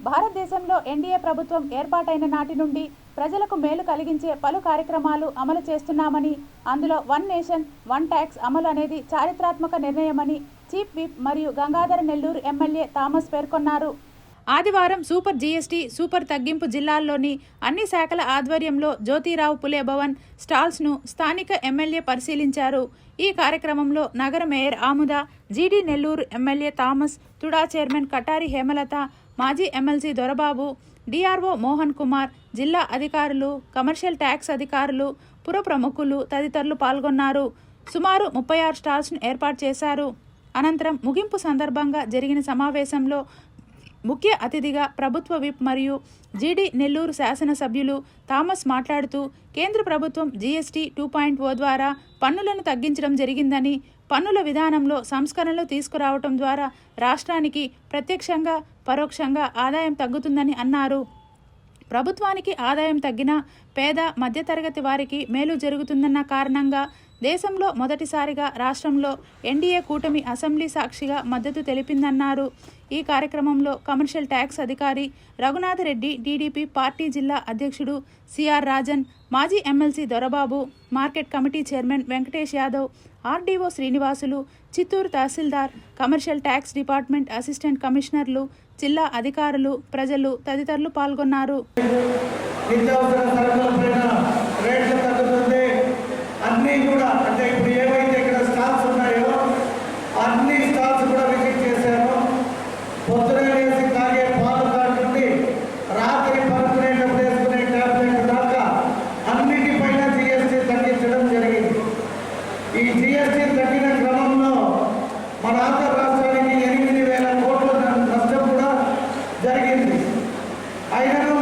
భారతదేశంలో ఎన్డీఏ ప్రభుత్వం ఏర్పాటైన నాటి నుండి ప్రజలకు మేలు కలిగించే పలు కార్యక్రమాలు అమలు చేస్తున్నామని, అందులో వన్ నేషన్ వన్ ట్యాక్స్ అమలు అనేది చారిత్రాత్మక నిర్ణయమని చీఫ్ విప్ మరియు గంగాధర నెల్లూరు ఎమ్మెల్యే థామస్ పేర్కొన్నారు. ఆదివారం సూపర్ జీఎస్టీ సూపర్ తగ్గింపు జిల్లాల్లోని అన్ని శాఖల ఆధ్వర్యంలో జ్యోతిరావు పులే భవన్ స్టాల్స్ను స్థానిక ఎమ్మెల్యే పరిశీలించారు. ఈ కార్యక్రమంలో నగర మేయర్ ఆముద, జీడీ Nellore MLA Thomas, TUDA chairman Katari Hemalatha, మాజీ ఎమ్మెల్సీ దొరబాబు, డిఆర్ఓ మోహన్ కుమార్, జిల్లా అధికారులు, కమర్షియల్ ట్యాక్స్ అధికారులు, పుర ప్రముఖులు తదితరులు పాల్గొన్నారు. సుమారు 36 స్టాల్స్ను ఏర్పాటు చేశారు. అనంతరం ముగింపు సందర్భంగా జరిగిన సమావేశంలో ముఖ్య అతిథిగా ప్రభుత్వ విప్ మరియు జీడీ నెల్లూరు శాసనసభ్యులు థామస్ మాట్లాడుతూ, కేంద్ర ప్రభుత్వం జీఎస్టీ 2.0 ద్వారా పన్నులను తగ్గించడం జరిగిందని, పన్నుల విధానంలో సంస్కరణలు తీసుకురావడం ద్వారా రాష్ట్రానికి ప్రత్యక్షంగా పరోక్షంగా ఆదాయం తగ్గుతుందని అన్నారు. ప్రభుత్వానికి ఆదాయం తగ్గినా పేద మధ్యతరగతి వారికి మేలు జరుగుతుందన్న కారణంగా దేశంలో మొదటిసారిగా రాష్ట్రంలో ఎన్డీఏ కూటమి అసెంబ్లీ సాక్షిగా మద్దతు తెలిపిందన్నారు. ఈ కార్యక్రమంలో కమర్షియల్ ట్యాక్స్ అధికారి రఘునాథరెడ్డి, టీడీపీ పార్టీ జిల్లా అధ్యక్షుడు సిఆర్ రాజన్, మాజీ MLC Dorababu, market committee chairman Venkatesh Yadav, RDO Srinivasulu, Chittoor tahsildar, commercial tax department assistant కమిషనర్లు, జిల్లా అధికారులు, ప్రజలు తదితరులు పాల్గొన్నారు. అన్నీ కూడా అంటే ఇప్పుడు ఏవైతే ఇక్కడ స్టాల్స్ ఉన్నాయో అన్ని స్టాల్స్ కూడా విజిట్ చేశాను. పొద్దున వేసి తాగే పాలు కాకుండా రాత్రి పడుకునేటప్పుడు వేసుకునే ట్యాబ్లెట్ దాకా అన్నిటిపైన జిఎస్టీ తగ్గించడం జరిగింది. ఈ జిఎస్టీ తగ్గిన క్రమంలో మన ఆంధ్ర రాష్ట్రానికి 8,000 కోట్ల నష్టం కూడా జరిగింది. అయినను